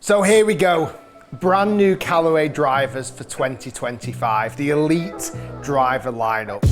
So here we go. Brand new Callaway drivers for 2025, the Elite driver lineup.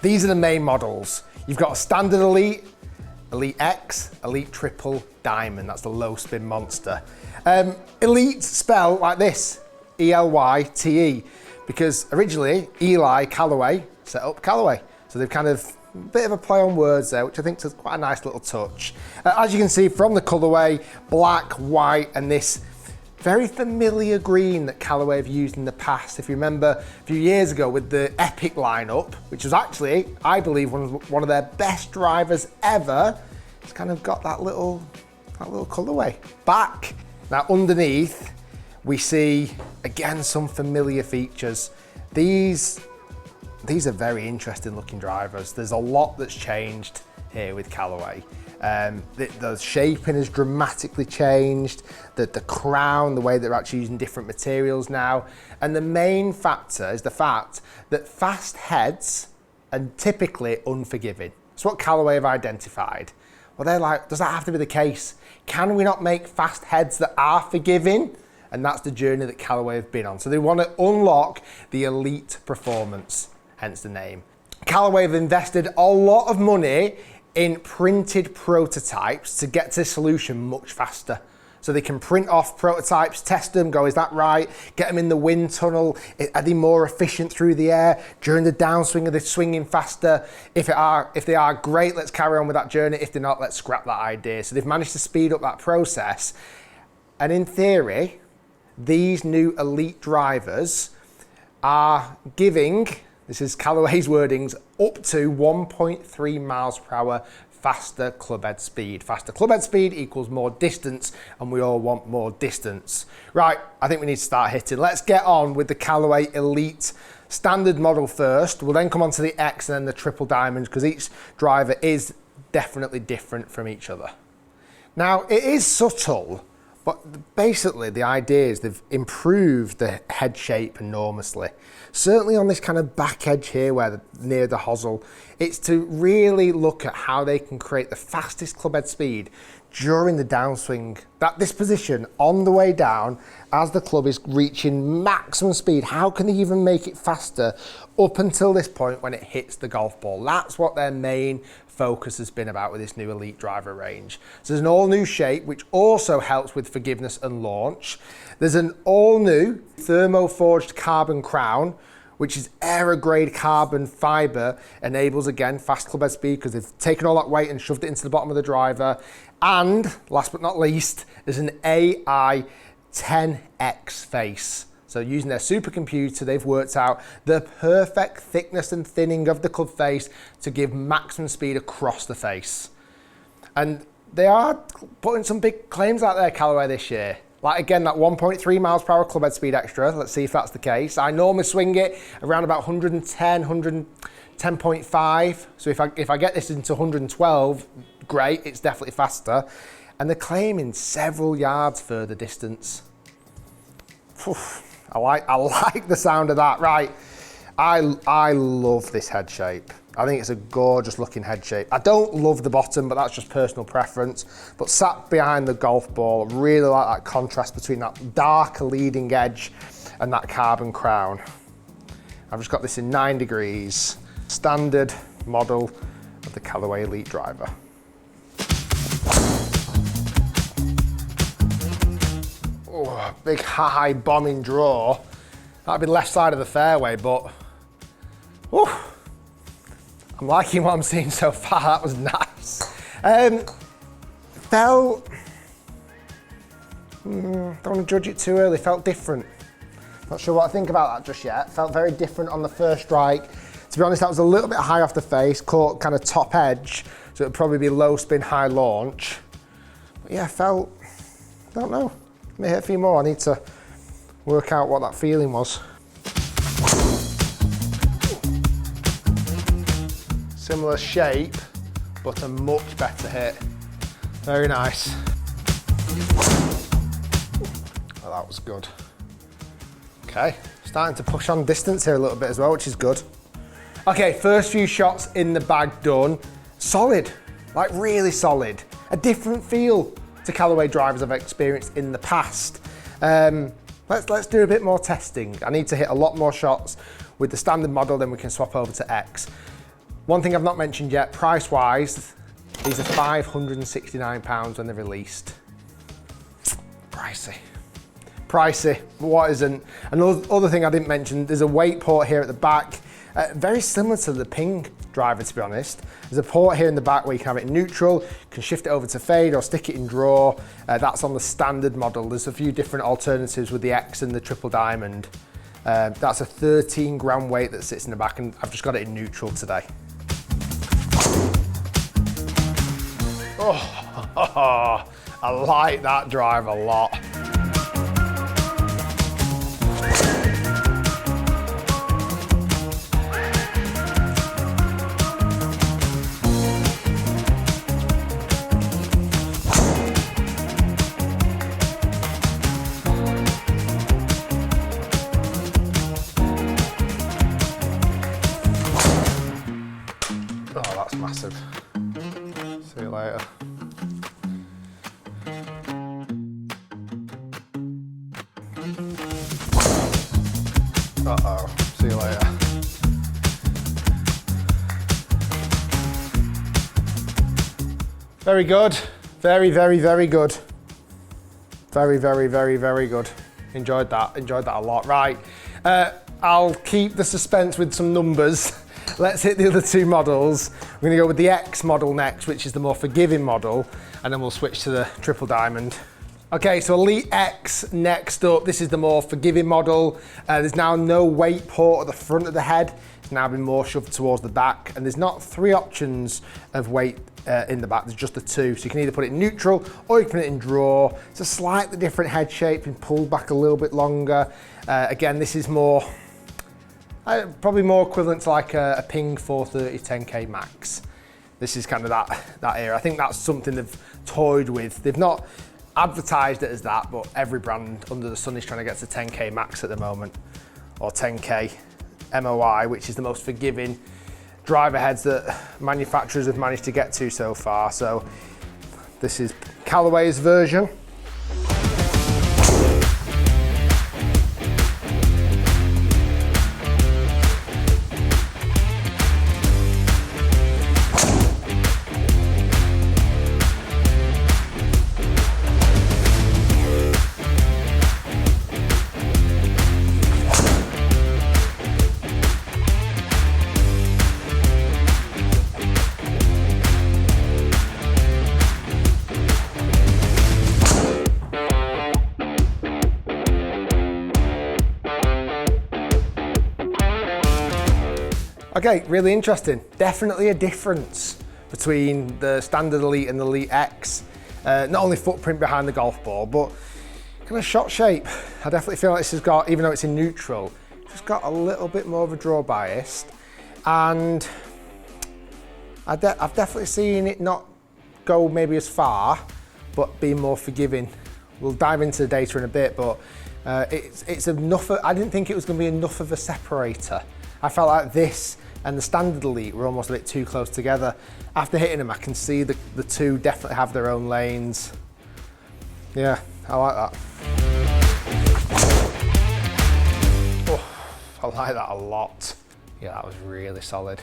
These are the main models. You've got a standard Elite, Elite X, Elite Triple Diamond, that's the low spin monster. Elite spelled like this, E-L-Y-T-E, because originally Eli Callaway set up Callaway. So they've kind of a bit of a play on words there, which I think is quite a nice little touch. As you can see from the colourway, black, white, and this very familiar green that Callaway have used in the past. If you remember a few years ago with the Epic lineup, which was actually, I believe, one of their best drivers ever, it's kind of got that little colourway back. Now underneath, we see, again, some familiar features. These are very interesting looking drivers. There's a lot that's changed here with Callaway. The shaping has dramatically changed, the crown, the way they're actually using different materials now. And the main factor is the fact that fast heads are typically unforgiving. It's what Callaway have identified. Well, they're like, does that have to be the case? Can we not make fast heads that are forgiving? And that's the journey that Callaway have been on. So they want to unlock the elite performance, hence the name. Callaway have invested a lot of money in printed prototypes to get to the solution much faster. So they can print off prototypes, test them, go, is that right? Get them in the wind tunnel. Are they more efficient through the air? During the downswing, are they swinging faster? If they are, great, let's carry on with that journey. If they're not, let's scrap that idea. So they've managed to speed up that process. And in theory, these new elite drivers are giving, this is Callaway's wordings, up to 1.3 miles per hour faster club head speed. Faster club head speed equals more distance, and we all want more distance. Right, I think we need to start hitting. Let's get on with the Callaway Elite standard model first. We'll then come on to the X and then the Triple Diamonds, because each driver is definitely different from each other. Now, it is subtle, but basically the idea is they've improved the head shape enormously. Certainly on this kind of back edge here near the hosel, it's to really look at how they can create the fastest club head speed during the downswing. This position on the way down as the club is reaching maximum speed, how can they even make it faster up until this point when it hits the golf ball? That's what their main focus has been about with this new Elite driver range. So there's an all new shape, which also helps with forgiveness and launch. There's an all new thermo-forged carbon crown, which is aero-grade carbon fiber, enables, again, fast club head speed because they've taken all that weight and shoved it into the bottom of the driver. And last but not least, there's an AI 10X face. So using their supercomputer, they've worked out the perfect thickness and thinning of the club face to give maximum speed across the face. And they are putting some big claims out there, Callaway, this year. Like, again, that 1.3 miles per hour club head speed extra. Let's see if that's the case. I normally swing it around about 110, 110.5. So if I get this into 112, great, it's definitely faster. And they're claiming several yards further distance. I like the sound of that. Right, I love this head shape. I think it's a gorgeous looking head shape. I don't love the bottom, but that's just personal preference. But sat behind the golf ball, I really like that contrast between that darker leading edge and that carbon crown. I've just got this in 9 degrees, standard model of the Callaway Elite driver. Oh, big high bombing draw. That'd be left side of the fairway, but I'm liking what I'm seeing so far. That was nice. Felt, don't want to judge it too early, felt different. Not sure what I think about that just yet. Felt very different on the first strike. To be honest, that was a little bit high off the face, caught kind of top edge, so it'd probably be low spin, high launch. But yeah, felt, I don't know. May hit a few more. I need to work out what that feeling was. Similar shape, but a much better hit. Very nice. Oh, that was good. Okay, starting to push on distance here a little bit as well, which is good. Okay, first few shots in the bag done. Solid, like really solid. A different feel to Callaway drivers I've experienced in the past. Let's do a bit more testing. I need to hit a lot more shots with the standard model, then we can swap over to X. One thing I've not mentioned yet, price-wise, these are £569 when they're released. Pricey. Pricey, but what isn't? Another thing I didn't mention, there's a weight port here at the back, very similar to the Ping driver, to be honest. There's a port here in the back where you can have it in neutral, you can shift it over to fade or stick it in draw. That's on the standard model. There's a few different alternatives with the X and the triple diamond. That's a 13-gram weight that sits in the back, and I've just got it in neutral today. Oh, I like that drive a lot. Oh, that's massive. See you later. Uh-oh, see you later. Very good. Very, very, very good. Very, very, very, very good. Enjoyed that a lot. Right, I'll keep the suspense with some numbers. Let's hit the other two models. We're gonna go with the X model next, which is the more forgiving model, and then we'll switch to the triple diamond. Okay, so Elite X next up. This is the more forgiving model. There's now no weight port at the front of the head. It's now been more shoved towards the back, and there's not 3 options of weight in the back, there's just the 2. So you can either put it in neutral or you can put it in draw. It's a slightly different head shape, been pulled back a little bit longer. Again, this is more, probably more equivalent to like a Ping 430 10K Max. This is kind of that era. I think that's something they've toyed with. They've not advertised it as that, but every brand under the sun is trying to get to 10K Max at the moment, or 10K MOI, which is the most forgiving driver heads that manufacturers have managed to get to so far. So this is Callaway's version. Okay, really interesting. Definitely a difference between the standard Elite and the Elite X. Not only footprint behind the golf ball, but kind of shot shape. I definitely feel like this has got, even though it's in neutral, it's just got a little bit more of a draw bias. And I've definitely seen it not go maybe as far, but be more forgiving. We'll dive into the data in a bit, but it's enough. I didn't think it was going to be enough of a separator. I felt like this and the standard Elite were almost a bit too close together. After hitting them, I can see the two definitely have their own lanes. Yeah, I like that. Oh, I like that a lot. Yeah, that was really solid.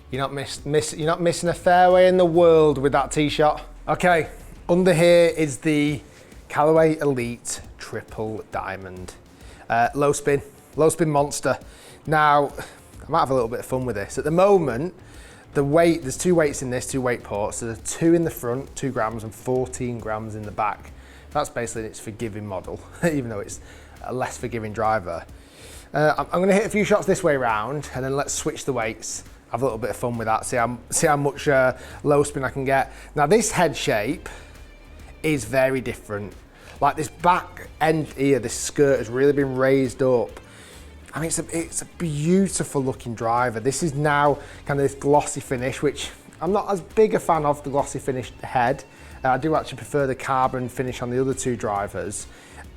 You're not missing a fairway in the world with that tee shot. Okay, under here is the Callaway Elyte Triple Diamond. Low spin monster. Now, I might have a little bit of fun with this. At the moment, the weight, there's 2 weights in this, 2 weight ports. So there's 2 in the front, 2 grams, and 14 grams in the back. That's basically its forgiving model, even though it's a less forgiving driver. I'm gonna hit a few shots this way around, and then let's switch the weights. Have a little bit of fun with that, see how much low spin I can get. Now this head shape is very different. Like this back end here, this skirt has really been raised up. I mean, it's a beautiful looking driver. This is now kind of this glossy finish, which I'm not as big a fan of the glossy finished head. I do actually prefer the carbon finish on the other 2 drivers.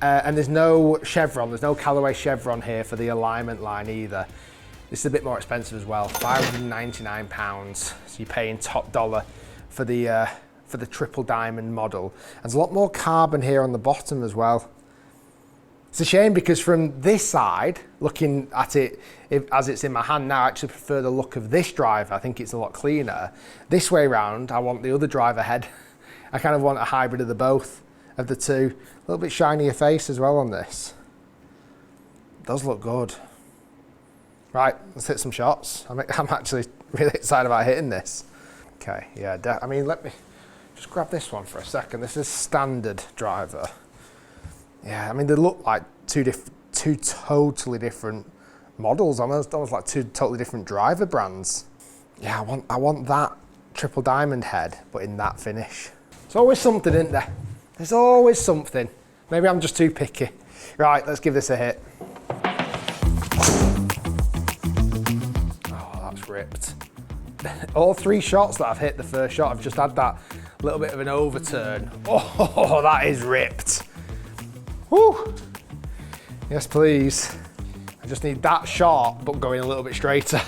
And there's no chevron, there's no Callaway chevron here for the alignment line either. This is a bit more expensive as well, £599. So you're paying top dollar for the triple diamond model. There's a lot more carbon here on the bottom as well. It's a shame because from this side, looking at it as it's in my hand now, I actually prefer the look of this driver. I think it's a lot cleaner. This way round, I want the other driver head. I kind of want a hybrid of the both, of the two. A little bit shinier face as well on this. It does look good. Right, let's hit some shots. I'm actually really excited about hitting this. Okay, yeah, I mean, let me just grab this one for a second. This is standard driver. Yeah, I mean, they look like two totally different models, almost like two totally different driver brands. Yeah, I want that triple diamond head, but in that finish. There's always something, isn't there? There's always something. Maybe I'm just too picky. Right, let's give this a hit. Oh, that's ripped. All 3 shots that I've hit, the first shot, I've just had that little bit of an overturn. Oh, that is ripped. Woo! Yes, please. I just need that shot, but going a little bit straighter.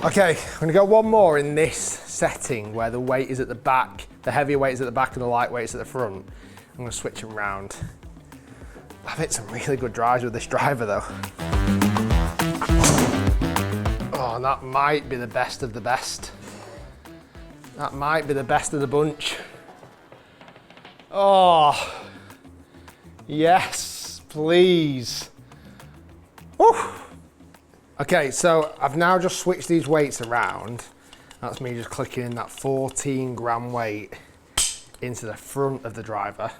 Okay, I'm gonna go one more in this setting where the weight is at the back, the heavier weight is at the back and the light weight is at the front. I'm gonna switch them around. I've hit some really good drives with this driver though. Oh, and that might be the best of the best. That might be the best of the bunch. Oh, yes, please. Woo. Okay, so I've now just switched these weights around. That's me just clicking in that 14 gram weight into the front of the driver.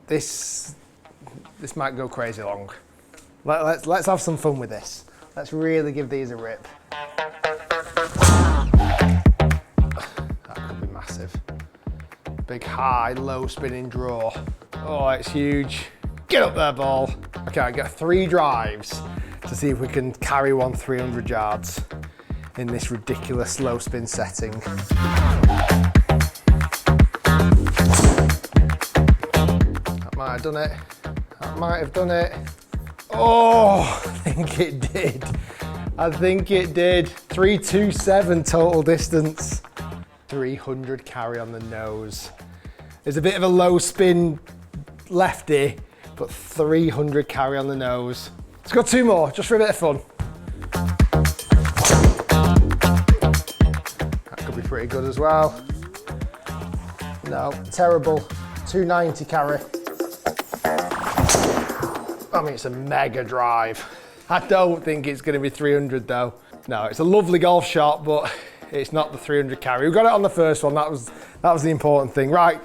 This might go crazy long. Let's have some fun with this. Let's really give these a rip. That could be massive. Big high, low spinning draw. Oh, it's huge. Get up there, ball. Okay, I got 3 drives to see if we can carry one 300 yards in this ridiculous low spin setting. That might have done it. That might have done it. Oh, I think it did. I think it did. 327 total distance. 300 carry on the nose. There's a bit of a low spin lefty, but 300 carry on the nose. Let's go 2 more, just for a bit of fun. That could be pretty good as well. No, terrible. 290 carry. I mean, it's a mega drive. I don't think it's gonna be 300 though. No, it's a lovely golf shot, but it's not the 300 carry. We got it on the first one, that was the important thing. Right,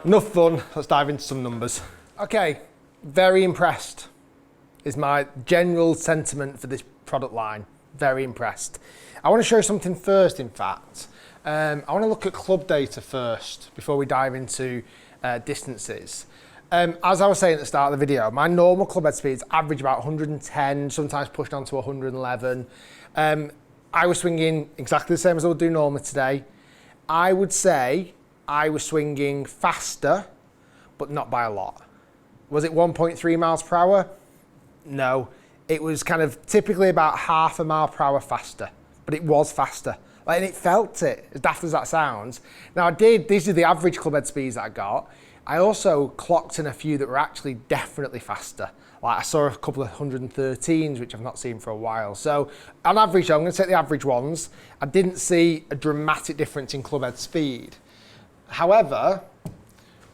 enough fun, let's dive into some numbers. Okay, very impressed is my general sentiment for this product line. Very impressed. I want to show you something first, in fact. I want to look at club data first before we dive into distances. As I was saying at the start of the video, my normal club head speeds average about 110, sometimes pushed on to 111. I was swinging exactly the same as I would do normally today. I would say I was swinging faster, but not by a lot. Was it 1.3 miles per hour? No, it was kind of typically about half a mile per hour faster, but it was faster. Like, and it felt it, as daft as that sounds. Now these are the average club head speeds that I got. I also clocked in a few that were actually definitely faster. Like I saw a couple of 113s, which I've not seen for a while. So on average, I'm gonna take the average ones. I didn't see a dramatic difference in club head speed. However,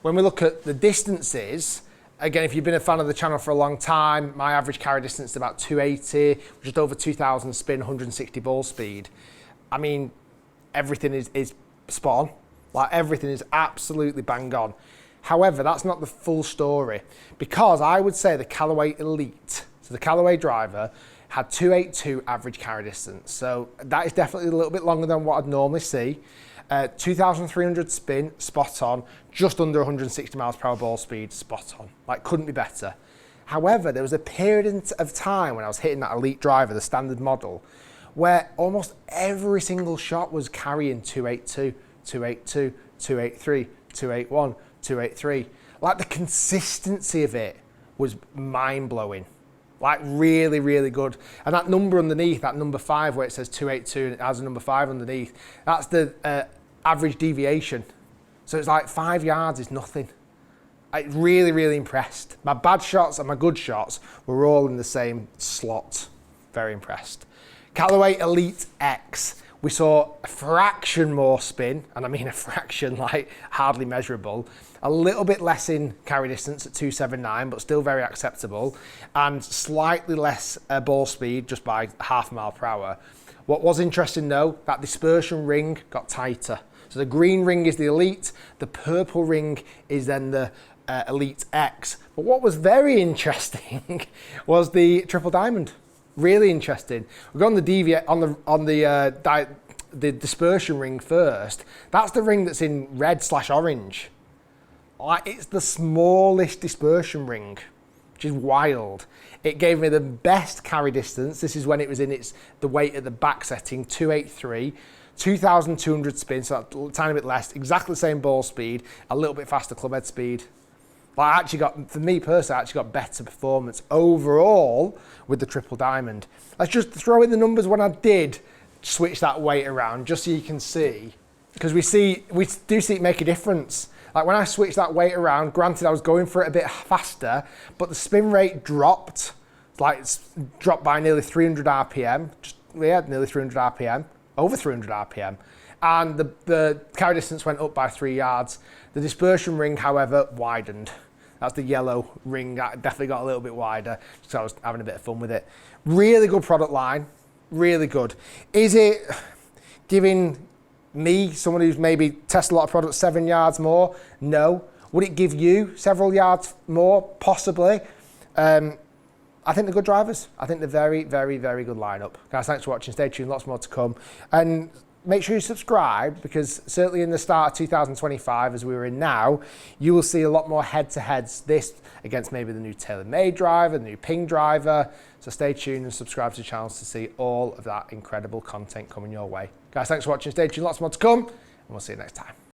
when we look at the distances, Again, if you've been a fan of the channel for a long time, my average carry distance is about 280, just over 2,000 spin, 160 ball speed. I mean, everything is spot on. Like, everything is absolutely bang on. However, that's not the full story, because I would say the Callaway Elyte, so the Callaway driver, had 282 average carry distance. So that is definitely a little bit longer than what I'd normally see. 2,300 spin, spot on. Just under 160 miles per hour ball speed, spot on. Like, couldn't be better. However, there was a period of time when I was hitting that Elyte driver, the standard model, where almost every single shot was carrying 282, 282, 283, 281, 283. Like, the consistency of it was mind-blowing. Like, really, really good. And that number underneath, that number 5 where it says 282 and it has a number 5 underneath, that's the average deviation. So it's like 5 yards is nothing. I really, really impressed. My bad shots and my good shots were all in the same slot. Very impressed. Callaway Elyte X. We saw a fraction more spin, and I mean a fraction, like hardly measurable. A little bit less in carry distance at 279, but still very acceptable. And slightly less ball speed, just by half a mile per hour. What was interesting though, that dispersion ring got tighter. So the green ring is the Elyte, the purple ring is then the Elyte X. But what was very interesting was the triple diamond. Really interesting. We've got on the dispersion ring first. That's the ring that's in red/orange. Like, it's the smallest dispersion ring, which is wild. It gave me the best carry distance. This is when it was in the weight at the back setting, 283, 2,200 spin, so a tiny bit less, exactly the same ball speed, a little bit faster club head speed. But for me personally, I actually got better performance overall with the triple diamond. Let's just throw in the numbers when I did switch that weight around, just so you can see, because we do see it make a difference. Like, when I switched that weight around, granted I was going for it a bit faster, but the spin rate dropped. Like, it's dropped by nearly 300 RPM. Nearly 300 RPM, over 300 RPM. And the carry distance went up by 3 yards. The dispersion ring, however, widened. That's the yellow ring. That definitely got a little bit wider, so I was having a bit of fun with it. Really good product line, really good. Is it giving me, someone who's maybe tested a lot of products, 7 yards more? No. Would it give you several yards more? Possibly. I think they're good drivers. I think they're very, very, very good lineup. Guys, thanks for watching. Stay tuned, lots more to come. And make sure you subscribe, because certainly in the start of 2025, as we were in now, you will see a lot more head-to-heads, this against maybe the new TaylorMade driver, the new Ping driver. So stay tuned and subscribe to the channel to see all of that incredible content coming your way. Guys, thanks for watching. Stay tuned, lots more to come, and we'll see you next time.